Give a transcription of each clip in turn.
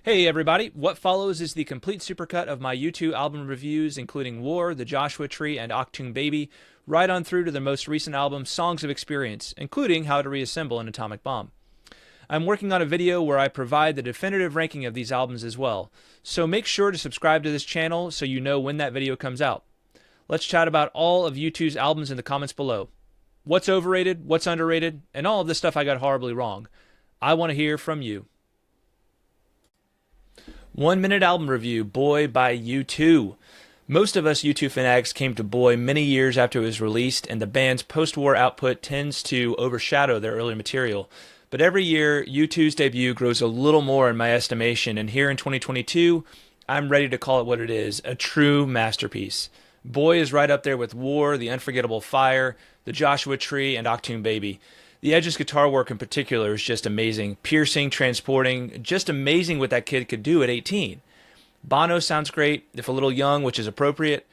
Hey everybody, what follows is the complete supercut of my U2 album reviews, including War, The Joshua Tree, and Achtung Baby, right on through to the most recent album, Songs of Experience, including How to Reassemble an Atomic Bomb. I'm working on a video where I provide the definitive ranking of these albums as well, so make sure to subscribe to this channel so you know when that video comes out. Let's chat about all of U2's albums in the comments below. What's overrated, what's underrated, and all of this stuff I got horribly wrong. I want to hear from you. 1 minute album review, Boy by U2. Most of us U2 fanatics came to Boy many years after it was released, and the band's post-war output tends to overshadow their early material. But every year, U2's debut grows a little more in my estimation, and here in 2022, I'm ready to call it what it is, a true masterpiece. Boy is right up there with War, The Unforgettable Fire, The Joshua Tree, and Achtung Baby. The Edge's guitar work in particular is just amazing. Piercing, transporting, just amazing what that kid could do at 18. Bono sounds great, if a little young, which is appropriate.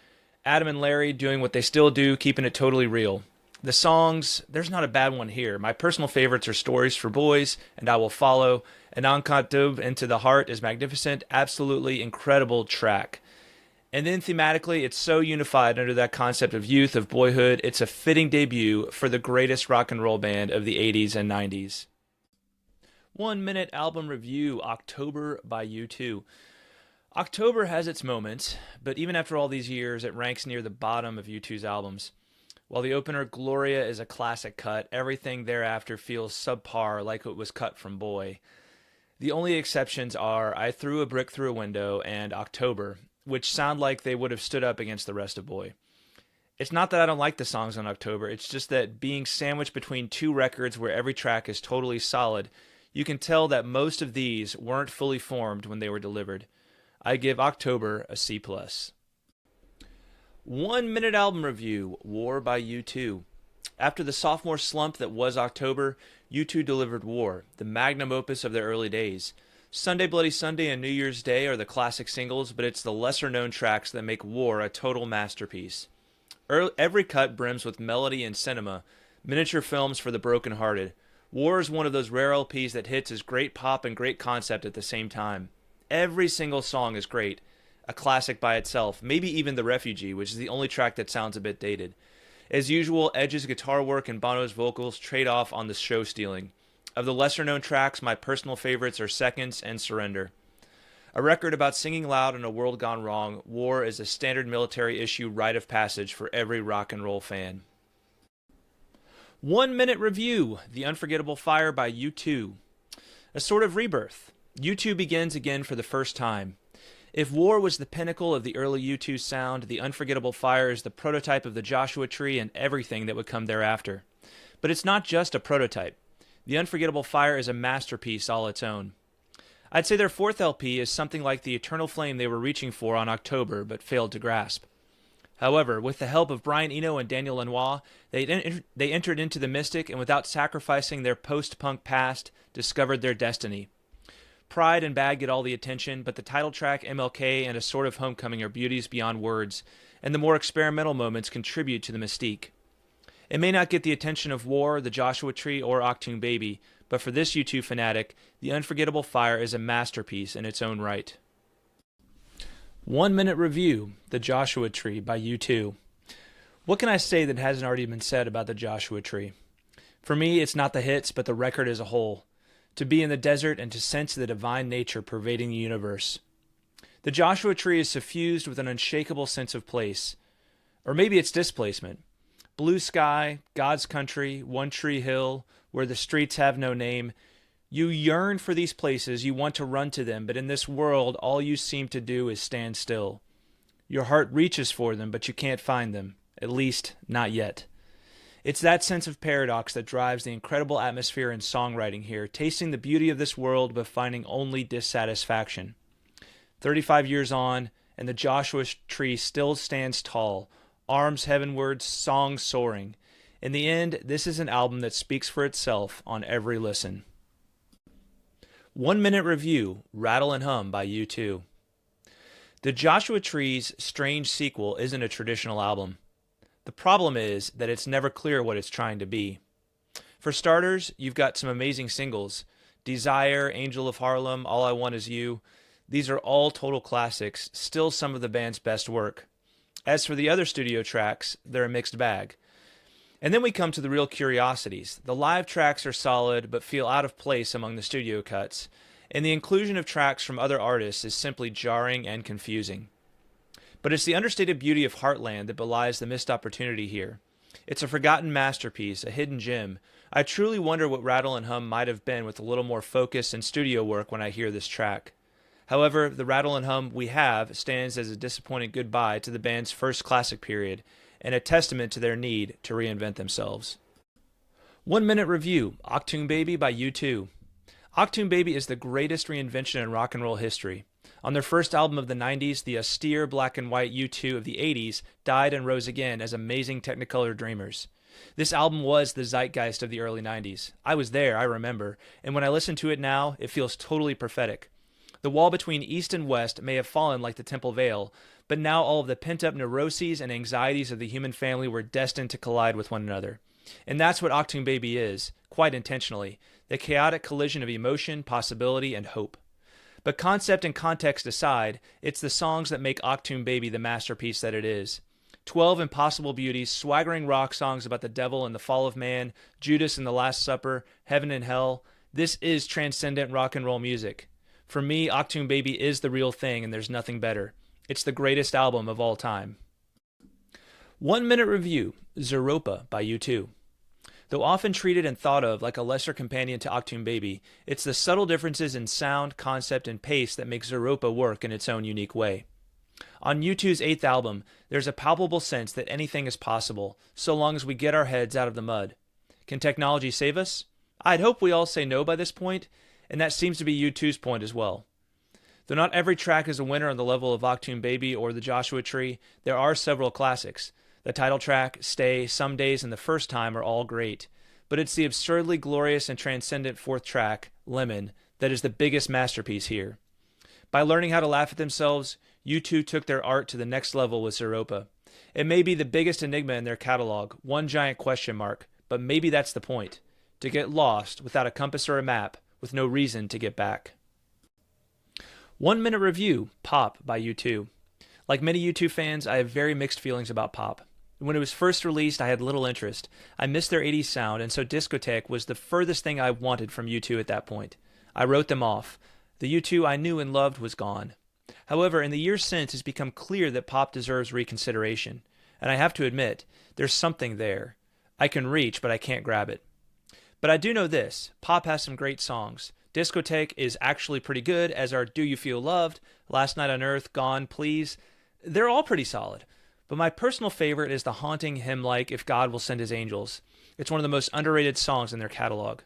Adam and Larry doing what they still do, keeping it totally real. The songs, there's not a bad one here. My personal favorites are Stories for Boys and I Will Follow. And Untitled Into the Heart is magnificent, absolutely incredible track. And then thematically, it's so unified under that concept of youth, of boyhood, it's a fitting debut for the greatest rock and roll band of the 80s and 90s. 1 minute album review, October by U2. October has its moments, but even after all these years, it ranks near the bottom of U2's albums. While the opener, Gloria, is a classic cut, everything thereafter feels subpar like it was cut from Boy. The only exceptions are I Threw a Brick Through a Window and October, which sound like they would have stood up against the rest of Boy. It's not that I don't like the songs on October, it's just that being sandwiched between two records where every track is totally solid, you can tell that most of these weren't fully formed when they were delivered. I give October a C+. 1 minute album review, War by U2. After the sophomore slump that was October, U2 delivered War, the magnum opus of their early days. Sunday Bloody Sunday and New Year's Day are the classic singles, but it's the lesser-known tracks that make War a total masterpiece. Every cut brims with melody and cinema, miniature films for the broken-hearted. War is one of those rare LPs that hits as great pop and great concept at the same time. Every single song is great, a classic by itself, maybe even The Refugee, which is the only track that sounds a bit dated. As usual, Edge's guitar work and Bono's vocals trade off on the show stealing. Of the lesser-known tracks, my personal favorites are Seconds and Surrender. A record about singing loud in a world gone wrong, War is a standard military issue rite of passage for every rock and roll fan. 1 minute review, The Unforgettable Fire by U2. A sort of rebirth. U2 begins again for the first time. If War was the pinnacle of the early U2 sound, The Unforgettable Fire is the prototype of the Joshua Tree and everything that would come thereafter. But it's not just a prototype. The Unforgettable Fire is a masterpiece all its own. I'd say their fourth LP is something like the eternal flame they were reaching for on October, but failed to grasp. However, with the help of Brian Eno and Daniel Lanois, they entered into the mystic and without sacrificing their post-punk past, discovered their destiny. Pride and Bad get all the attention, but the title track, MLK, and A Sort of Homecoming are beauties beyond words, and the more experimental moments contribute to the mystique. It may not get the attention of War, The Joshua Tree, or Achtung Baby, but for this U2 fanatic, The Unforgettable Fire is a masterpiece in its own right. 1 minute review, The Joshua Tree by U2. What can I say that hasn't already been said about The Joshua Tree? For me, it's not the hits, but the record as a whole. To be in the desert and to sense the divine nature pervading the universe. The Joshua Tree is suffused with an unshakable sense of place. Or maybe it's displacement. Blue sky, God's country, One Tree Hill, where the streets have no name. You yearn for these places, you want to run to them, but in this world, all you seem to do is stand still. Your heart reaches for them, but you can't find them, at least not yet. It's that sense of paradox that drives the incredible atmosphere and songwriting here, tasting the beauty of this world but finding only dissatisfaction. 35 years on, and the Joshua Tree still stands tall, arms heavenward, songs soaring. In the end, this is an album that speaks for itself on every listen. 1 minute review, Rattle and Hum by U2. The Joshua Tree's strange sequel isn't a traditional album. The problem is that it's never clear what it's trying to be. For starters, you've got some amazing singles. Desire, Angel of Harlem, All I Want Is You. These are all total classics, still some of the band's best work. As for the other studio tracks, they're a mixed bag. And then we come to the real curiosities. The live tracks are solid, but feel out of place among the studio cuts, and the inclusion of tracks from other artists is simply jarring and confusing. But it's the understated beauty of Heartland that belies the missed opportunity here. It's a forgotten masterpiece, a hidden gem. I truly wonder what Rattle and Hum might have been with a little more focus and studio work when I hear this track. However, the Rattle and Hum we have stands as a disappointing goodbye to the band's first classic period, and a testament to their need to reinvent themselves. 1 minute review, Achtung Baby by U2. Achtung Baby is the greatest reinvention in rock and roll history. On their first album of the 90s, the austere black and white U2 of the 80s died and rose again as amazing Technicolor dreamers. This album was the zeitgeist of the early 90s. I was there, I remember, and when I listen to it now, it feels totally prophetic. The wall between East and West may have fallen like the Temple Veil, but now all of the pent-up neuroses and anxieties of the human family were destined to collide with one another. And that's what Achtung Baby is, quite intentionally, the chaotic collision of emotion, possibility, and hope. But concept and context aside, it's the songs that make Achtung Baby the masterpiece that it is. 12 impossible beauties, swaggering rock songs about the devil and the fall of man, Judas and the Last Supper, heaven and hell. This is transcendent rock and roll music. For me, Achtung Baby is the real thing, and there's nothing better. It's the greatest album of all time. 1 minute review, Zooropa by U2. Though often treated and thought of like a lesser companion to Achtung Baby, it's the subtle differences in sound, concept, and pace that make Zooropa work in its own unique way. On U2's 8th album, there's a palpable sense that anything is possible, so long as we get our heads out of the mud. Can technology save us? I'd hope we all say no by this point, and that seems to be U2's point as well. Though not every track is a winner on the level of Achtung Baby or the Joshua Tree, there are several classics. The title track, Stay, Some Days, and The First Time are all great, but it's the absurdly glorious and transcendent fourth track, Lemon, that is the biggest masterpiece here. By learning how to laugh at themselves, U2 took their art to the next level with Zooropa. It may be the biggest enigma in their catalog, one giant question mark, but maybe that's the point. To get lost without a compass or a map, with no reason to get back. 1 minute review, Pop by U2. Like many U2 fans, I have very mixed feelings about Pop. When it was first released, I had little interest. I missed their 80s sound, and so Discotheque was the furthest thing I wanted from U2 at that point. I wrote them off. The U2 I knew and loved was gone. However, in the years since, it's become clear that Pop deserves reconsideration. And I have to admit, there's something there. I can reach, but I can't grab it. But I do know this. Pop has some great songs. Discotheque is actually pretty good, as are Do You Feel Loved, Last Night on Earth, Gone, Please. They're all pretty solid. But my personal favorite is the haunting hymn-like If God Will Send His Angels. It's one of the most underrated songs in their catalog.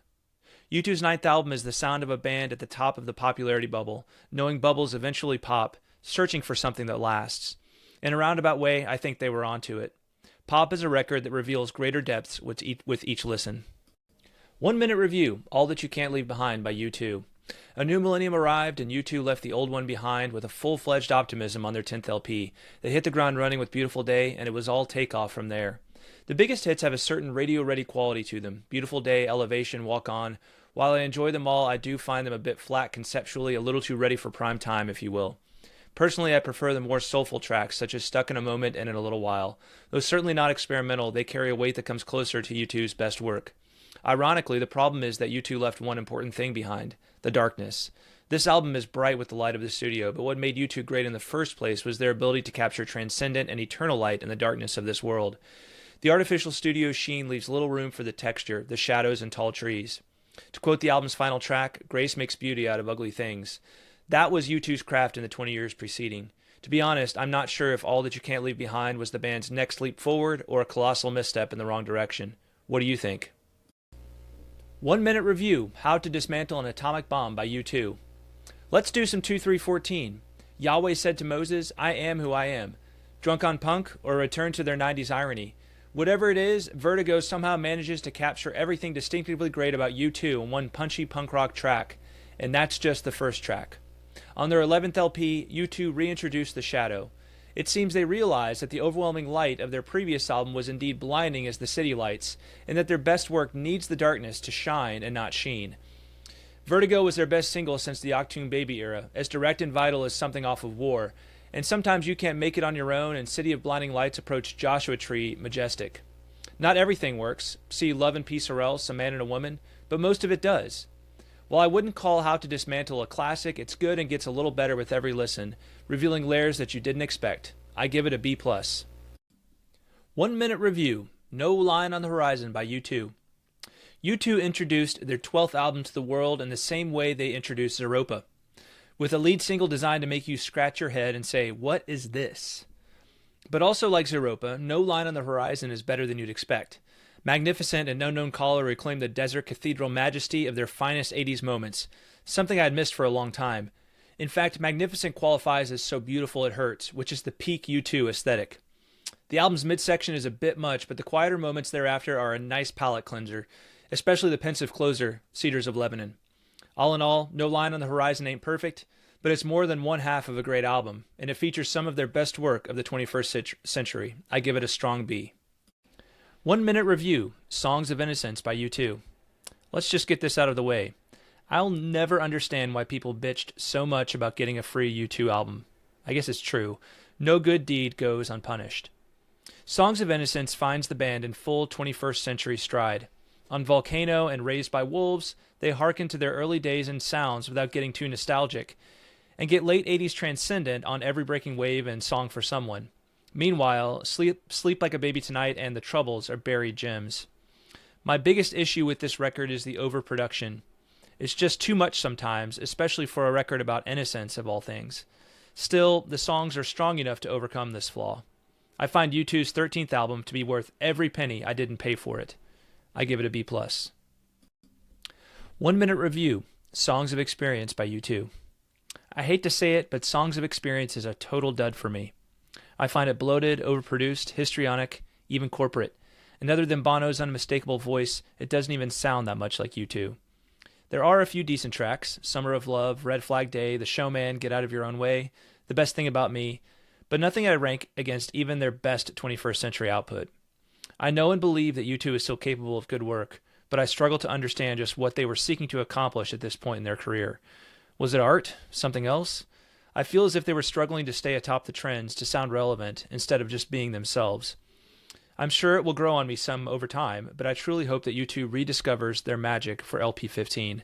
U2's 9th album is the sound of a band at the top of the popularity bubble, knowing bubbles eventually pop, searching for something that lasts. In a roundabout way, I think they were onto it. Pop is a record that reveals greater depths with each listen. 1 minute review, All That You Can't Leave Behind by U2. A new millennium arrived, and U2 left the old one behind with a full-fledged optimism on their 10th LP. They hit the ground running with Beautiful Day, and it was all takeoff from there. The biggest hits have a certain radio-ready quality to them. Beautiful Day, Elevation, Walk On. While I enjoy them all, I do find them a bit flat conceptually, a little too ready for prime time, if you will. Personally, I prefer the more soulful tracks, such as Stuck in a Moment and In a Little While. Though certainly not experimental, they carry a weight that comes closer to U2's best work. Ironically, the problem is that U2 left one important thing behind, the darkness. This album is bright with the light of the studio, but what made U2 great in the first place was their ability to capture transcendent and eternal light in the darkness of this world. The artificial studio sheen leaves little room for the texture, the shadows, and tall trees. To quote the album's final track, grace makes beauty out of ugly things. That was U2's craft in the 20 years preceding. To be honest, I'm not sure if All That You Can't Leave Behind was the band's next leap forward or a colossal misstep in the wrong direction. What do you think? 1 minute review, How to Dismantle an Atomic Bomb by U2. Let's do some 2-3-14. Yahweh said to Moses, I am who I am. Drunk on Punk, or a return to their 90s irony. Whatever it is, Vertigo somehow manages to capture everything distinctively great about U2 in one punchy punk rock track, and that's just the first track. On their 11th LP, U2 reintroduced The Shadow. It seems they realized that the overwhelming light of their previous album was indeed blinding as the city lights, and that their best work needs the darkness to shine and not sheen. Vertigo was their best single since the Achtung Baby era, as direct and vital as something off of War, and Sometimes You Can't Make It on Your Own and City of Blinding Lights approach Joshua Tree majestic. Not everything works, see Love and Peace or Else, A Man and a Woman, but most of it does. While I wouldn't call How to Dismantle a classic, it's good and gets a little better with every listen, revealing layers that you didn't expect. I give it a B+. 1 minute review, No Line on the Horizon by U2. U2 introduced their 12th album to the world in the same way they introduced Zooropa, with a lead single designed to make you scratch your head and say, what is this? But also like Zooropa, No Line on the Horizon is better than you'd expect. Magnificent and No Known Caller reclaim the desert cathedral majesty of their finest 80s moments, something I'd missed for a long time. In fact, Magnificent qualifies as So Beautiful It Hurts, which is the peak U2 aesthetic. The album's midsection is a bit much, but the quieter moments thereafter are a nice palate cleanser, especially the pensive closer, Cedars of Lebanon. All in all, No Line on the Horizon ain't perfect, but it's more than one half of a great album, and it features some of their best work of the 21st century. I give it a strong B. 1 minute review, Songs of Innocence by U2. Let's just get this out of the way. I'll never understand why people bitched so much about getting a free U2 album. I guess it's true. No good deed goes unpunished. Songs of Innocence finds the band in full 21st century stride. On Volcano and Raised by Wolves, they hearken to their early days and sounds without getting too nostalgic, and get late 80s transcendent on Every Breaking Wave and Song for Someone. Meanwhile, Sleep Like a Baby Tonight and The Troubles are buried gems. My biggest issue with this record is the overproduction. It's just too much sometimes, especially for a record about innocence of all things. Still, the songs are strong enough to overcome this flaw. I find U2's 13th album to be worth every penny I didn't pay for it. I give it a B+. 1 minute review, Songs of Experience by U2. I hate to say it, but Songs of Experience is a total dud for me. I find it bloated, overproduced, histrionic, even corporate. And other than Bono's unmistakable voice, it doesn't even sound that much like U2. There are a few decent tracks, Summer of Love, Red Flag Day, The Showman, Get Out of Your Own Way, The Best Thing About Me, but nothing I rank against even their best 21st century output. I know and believe that U2 is still capable of good work, but I struggle to understand just what they were seeking to accomplish at this point in their career. Was it art? Something else? I feel as if they were struggling to stay atop the trends, to sound relevant, instead of just being themselves. I'm sure it will grow on me some over time, but I truly hope that U2 rediscovers their magic for LP 15.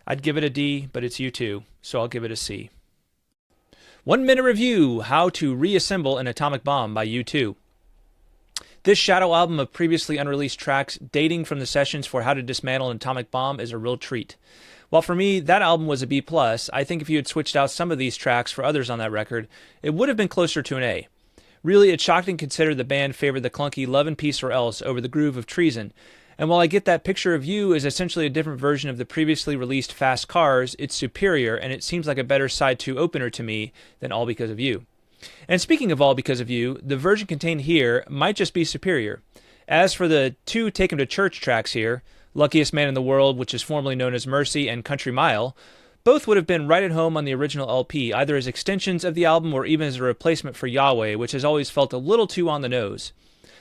I'd give it a D, but it's U2, so I'll give it a C. 1 minute review, How to Reassemble an Atomic Bomb by U2. This shadow album of previously unreleased tracks dating from the sessions for How to Dismantle an Atomic Bomb is a real treat. While for me, that album was a B+, I think if you had switched out some of these tracks for others on that record, it would have been closer to an A. Really, it's shocking to consider the band favored the clunky Love and Peace or Else over the groove of Treason, and while I get that Picture of You is essentially a different version of the previously released Fast Cars, it's superior, and it seems like a better side 2 opener to me than All Because of You. And speaking of All Because of You, the version contained here might just be superior. As for the two Take 'Em to Church tracks here, Luckiest Man in the World, which is formerly known as Mercy, and Country Mile, both would have been right at home on the original LP, either as extensions of the album or even as a replacement for Yahweh, which has always felt a little too on the nose.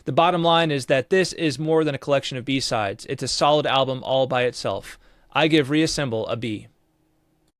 The bottom line is that this is more than a collection of B-sides. It's a solid album all by itself. I give Reassemble a B.